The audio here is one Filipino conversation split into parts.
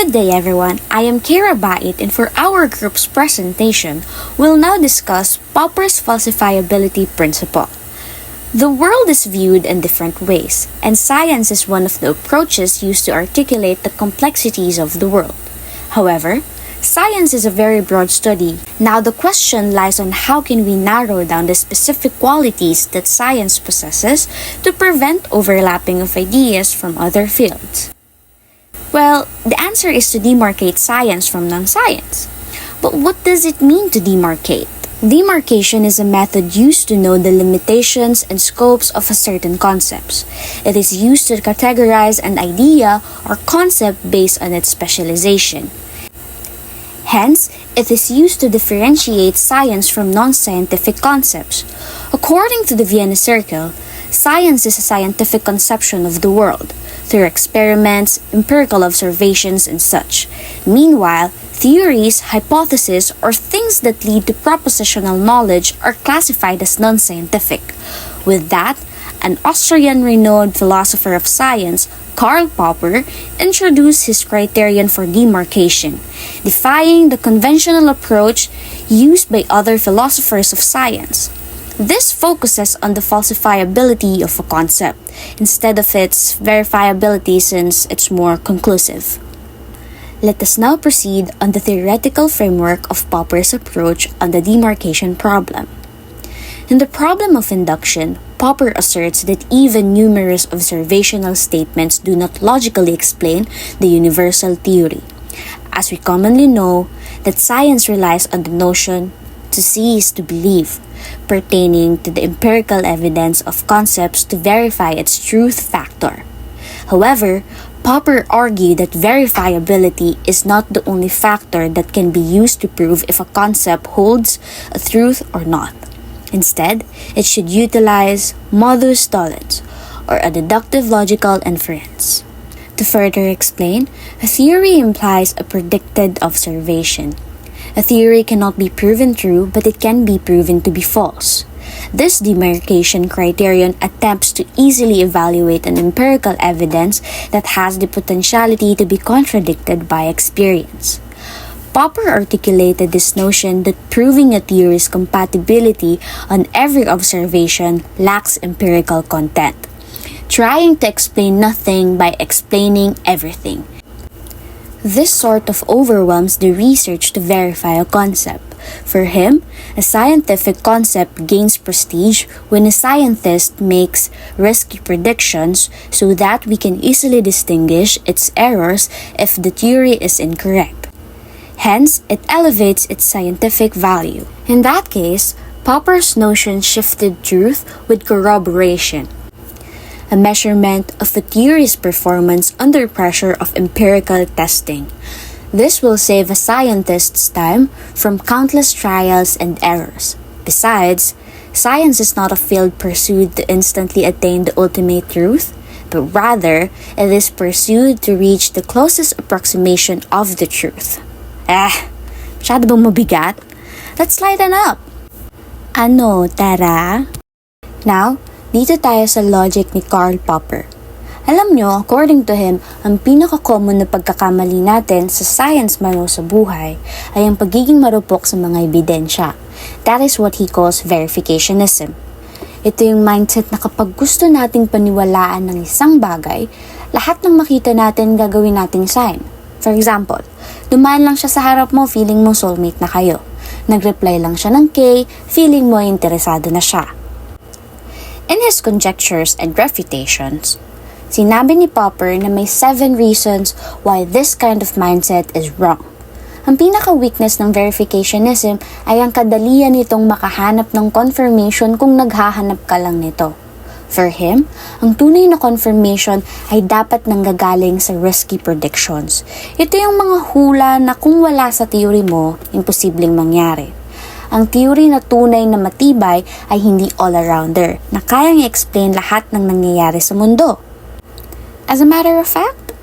Good day everyone, I am Kira Bait and for our group's presentation, we'll now discuss Popper's falsifiability principle. The world is viewed in different ways, and science is one of the approaches used to articulate the complexities of the world. However, science is a very broad study. Now the question lies on how can we narrow down the specific qualities that science possesses to prevent overlapping of ideas from other fields. Well, the answer is to demarcate science from non-science. But what does it mean to demarcate? Demarcation is a method used to know the limitations and scopes of a certain concept. It is used to categorize an idea or concept based on its specialization. Hence, it is used to differentiate science from non-scientific concepts. According to the Vienna Circle, science is a scientific conception of the world through experiments, empirical observations, and such. Meanwhile, theories, hypotheses, or things that lead to propositional knowledge are classified as non-scientific. With that, an Austrian renowned philosopher of science, Karl Popper, introduced his criterion for demarcation, defying the conventional approach used by other philosophers of science. This focuses on the falsifiability of a concept instead of its verifiability since it's more conclusive. Let us now proceed on the theoretical framework of Popper's approach on the demarcation problem. In the problem of induction, Popper asserts that even numerous observational statements do not logically explain the universal theory. As we commonly know, that science relies on the notion to see is to believe, pertaining to the empirical evidence of concepts to verify its truth factor. However, Popper argued that verifiability is not the only factor that can be used to prove if a concept holds a truth or not. Instead, it should utilize modus tollens, or a deductive logical inference. To further explain, a theory implies a predicted observation. A theory cannot be proven true, but it can be proven to be false. This demarcation criterion attempts to easily evaluate an empirical evidence that has the potentiality to be contradicted by experience. Popper articulated this notion that proving a theory's compatibility on every observation lacks empirical content, trying to explain nothing by explaining everything. This sort of overwhelms the research to verify a concept. For him, a scientific concept gains prestige when a scientist makes risky predictions so that we can easily distinguish its errors if the theory is incorrect. Hence, it elevates its scientific value. In that case, Popper's notion shifted truth with corroboration, a measurement of a theory's performance under pressure of empirical testing. This will save a scientist's time from countless trials and errors. Besides, science is not a field pursued to instantly attain the ultimate truth, but rather, it is pursued to reach the closest approximation of the truth. Masyado bang mabigat? Let's lighten up! Ano, tara? Now, dito tayo sa logic ni Karl Popper. Alam nyo, according to him, ang pinaka-common na pagkakamali natin sa science man o sa buhay ay ang pagiging marupok sa mga ebidensya. That is what he calls verificationism. Ito yung mindset na kapag gusto nating paniwalaan ng isang bagay, lahat ng makita natin gagawin nating sign. For example, dumaan lang siya sa harap mo, feeling mo soulmate na kayo. Nag-reply lang siya ng K, feeling mo interesado na siya. In his conjectures and refutations, sinabi ni Popper na may 7 reasons why this kind of mindset is wrong. Ang pinaka-weakness ng verificationism ay ang kadalian nitong makahanap ng confirmation kung naghahanap ka lang nito. For him, ang tunay na confirmation ay dapat nanggagaling sa risky predictions. Ito yung mga hula na kung wala sa theory mo, imposibleng mangyari. Ang theory na tunay na matibay ay hindi all-arounder na kayang i-explain lahat ng nangyayari sa mundo. As a matter of fact,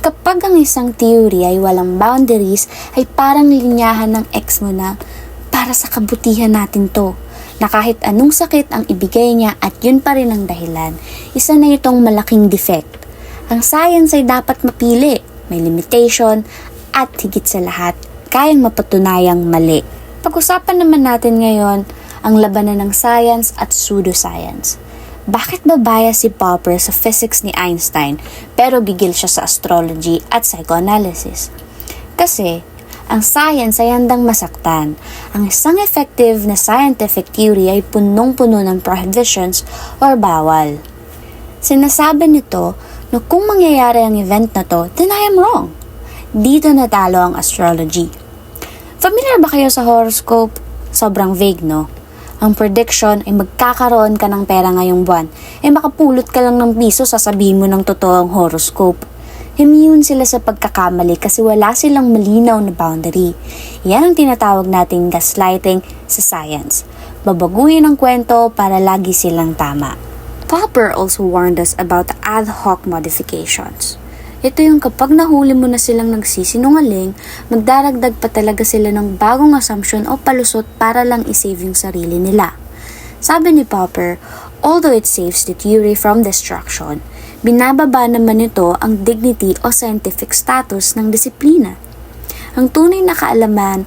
kapag ang isang theory ay walang boundaries, ay parang linyahan ng ex mo na para sa kabutihan natin to, na kahit anong sakit ang ibigay niya at yun pa rin ang dahilan, isa na itong malaking defect. Ang science ay dapat mapili. may limitation, at higit sa lahat, kayang mapatunayang mali. Pag-usapan naman natin ngayon ang labanan ng science at pseudoscience. Bakit ba bias si Popper sa physics ni Einstein pero gigil siya sa astrology at psychoanalysis? Kasi, ang science ay handang masaktan. Ang isang effective na scientific theory ay punong-puno ng prohibitions or bawal. Sinasabi nito na kung mangyayari ang event na to, then I am wrong. Dito natalo ang astrology. Familiar ba kayo sa horoscope? Sobrang vague, no? Ang prediction ay magkakaroon ka ng pera ngayong buwan. Makapulot ka lang ng piso, sasabihin mo ng totoong horoscope. Immune sila sa pagkakamali kasi wala silang malinaw na boundary. Yan ang tinatawag nating gaslighting sa science. Babaguhin ang kwento para lagi silang tama. Popper also warned us about ad hoc modifications. Ito yung kapag nahuli mo na silang nagsisinungaling, magdaragdag pa talaga sila ng bagong assumption o palusot para lang isave yung sarili nila. Sabi ni Popper, although it saves the theory from destruction, binababa naman nito ang dignity o scientific status ng disiplina. Ang tunay na kaalaman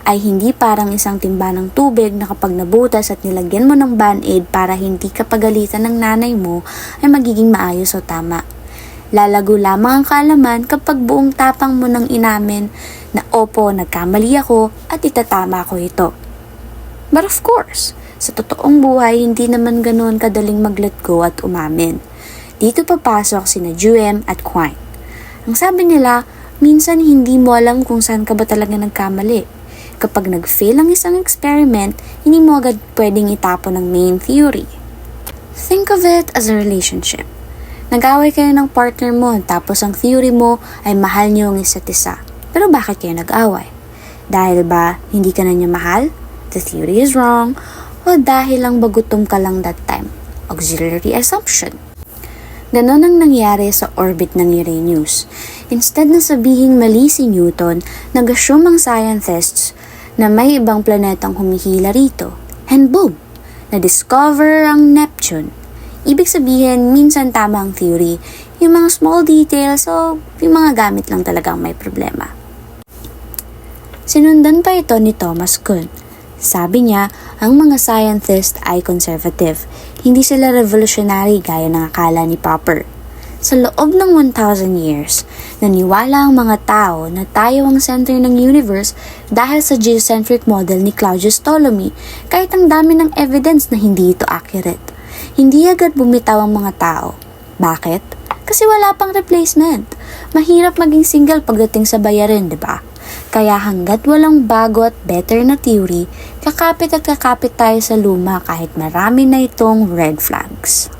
ay hindi parang isang timba ng tubig na kapag nabutas at nilagyan mo ng band-aid para hindi ka pagalitan ng nanay mo ay magiging maayos o tama. Lalago lamang ang kaalaman kapag buong tapang mo nang inamin na opo, nagkamali ako at itatama ko ito. But of course, sa totoong buhay hindi naman ganoon kadaling mag-let go at umamin. Dito papasok sina Duhem at Quine. Ang sabi nila, minsan hindi mo alam kung saan ka ba talaga nagkamali. Kapag nag-fail ang isang experiment, hindi mo agad pwedeng itapon ang main theory. Think of it as a relationship. Nag-away kayo ng partner mo tapos ang theory mo ay mahal niyo ang isa't isa. Pero bakit kayo nag-away? Dahil ba hindi ka na niya mahal? The theory is wrong. O dahil lang bagutom ka lang that time? Auxiliary assumption. Ganon ang nangyari sa orbit ng Uranus. Instead na sabihin mali si Newton, nag-assume ang scientists na may ibang planetang humihila rito. And boom! Na-discover ang Neptune. Ibig sabihin, minsan tama ang theory. Yung mga small details o yung mga gamit lang talagang may problema. Sinundan pa ito ni Thomas Kuhn. Sabi niya, ang mga scientists ay conservative. Hindi sila revolutionary gaya ng akala ni Popper. Sa loob ng 1,000 years, naniwala ang mga tao na tayo ang center ng universe dahil sa geocentric model ni Claudius Ptolemy kahit ang dami ng evidence na hindi ito accurate. Hindi agad bumitaw ang mga tao. Bakit? Kasi wala pang replacement. Mahirap maging single pagdating sa bayarin, di ba? Kaya hanggat walang bago at better na theory, kakapit tayo sa luma kahit marami na itong red flags.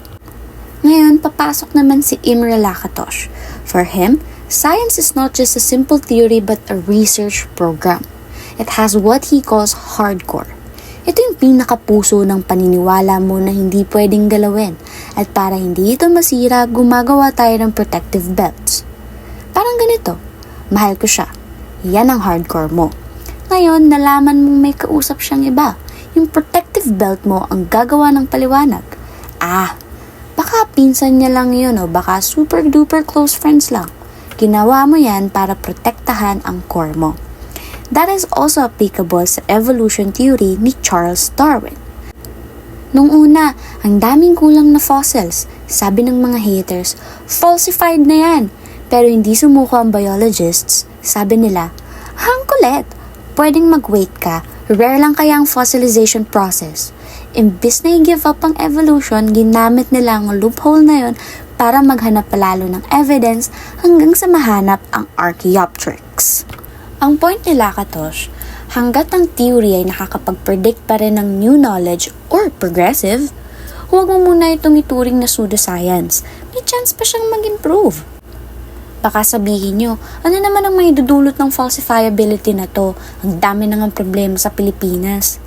Ngayon, papasok naman si Imre Lakatos. For him, science is not just a simple theory but a research program. It has what he calls hardcore. Ito yung pinakapuso ng paniniwala mo na hindi pwedeng galawin at para hindi ito masira, gumagawa tayo ng protective belts. Parang ganito, mahal ko siya. Yan ang hardcore mo. Ngayon, nalaman mong may kausap siyang iba. Yung protective belt mo ang gagawa ng paliwanag. Baka pinsan niya lang yun o baka super duper close friends lang. Ginawa mo yan para protektahan ang core mo. That is also applicable sa evolution theory ni Charles Darwin. Nung una, ang daming kulang na fossils. Sabi ng mga haters, falsified na yan. Pero hindi sumuko ang biologists. Sabi nila, hang kulit, pwedeng mag-wait ka. Rare lang kaya ang fossilization process. Imbis na i-give up ang evolution, ginamit nila ang loophole na yon para maghanap palalo ng evidence hanggang sa mahanap ang Archaeopteryx. Ang point ni Lakatos, hanggat ang theory ay nakakapag-predict pa rin ng new knowledge or progressive, huwag mo muna itong ituring na pseudoscience. May chance pa siyang mag-improve. Baka sabihin nyo, ano naman ang may dudulot ng falsifiability na to? Ang dami nang ang problema sa Pilipinas.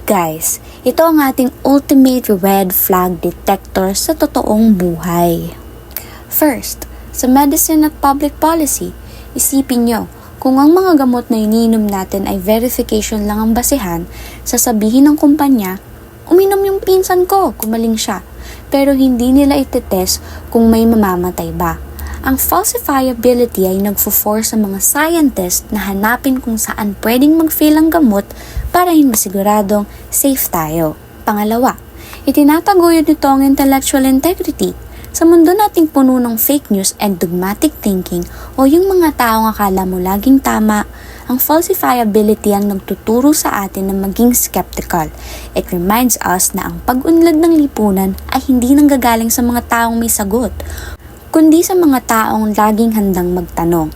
Guys, ito ang ating ultimate red flag detector sa totoong buhay. First, sa medicine at public policy, isipin nyo, kung ang mga gamot na iniinom natin ay verification lang ang basehan, sasabihin ng kumpanya, uminom yung pinsan ko, kumaling siya. Pero hindi nila itetest kung may mamamatay ba. Ang falsifiability ay nagfo-force sa mga scientist na hanapin kung saan pwedeng mag-fail ang gamot para masiguradong safe tayo. Pangalawa, itinataguyod nito ang intellectual integrity. Sa mundo nating puno ng fake news and dogmatic thinking o yung mga taong akala mo laging tama, ang falsifiability ang nagtuturo sa atin na maging skeptical. It reminds us na ang pag-unlad ng lipunan ay hindi nanggagaling sa mga taong may sagot, kundi sa mga taong laging handang magtanong.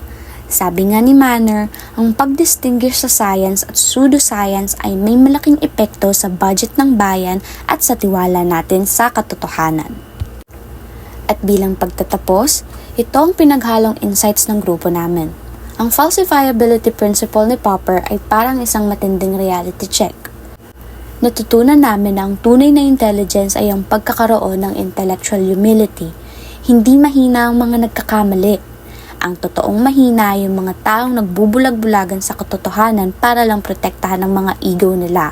Sabi nga ni Manner, ang pag-distinguish sa science at pseudoscience ay may malaking epekto sa budget ng bayan at sa tiwala natin sa katotohanan. At bilang pagtatapos, ito ang pinaghalong insights ng grupo namin. Ang falsifiability principle ni Popper ay parang isang matinding reality check. Natutunan namin na ang tunay na intelligence ay ang pagkakaroon ng intellectual humility. Hindi mahina ang mga nagkakamali. Ang totoong mahina ay yung mga taong nagbubulag-bulagan sa katotohanan para lang protektahan ang mga ego nila.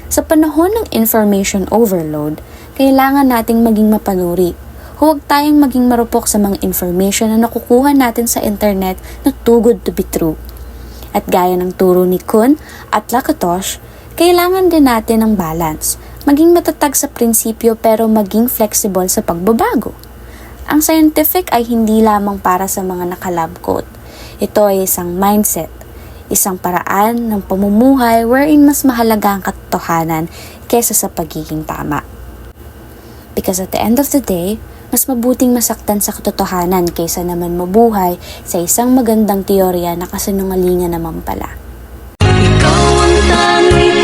Sa panahon ng information overload, kailangan nating maging mapanuri. Huwag tayong maging marupok sa mga information na nakukuha natin sa internet na too good to be true. At gaya ng turo ni Kuhn at Lakatos, kailangan din natin ng balance. Maging matatag sa prinsipyo pero maging flexible sa pagbabago. Ang scientific ay hindi lamang para sa mga nakalab coat. Ito ay isang mindset, isang paraan ng pamumuhay wherein mas mahalaga ang katotohanan kaysa sa pagiging tama. Because at the end of the day, mas mabuting masaktan sa katotohanan kaysa naman mabuhay sa isang magandang teorya na kasinungalingan naman pala. Ikaw ang tanging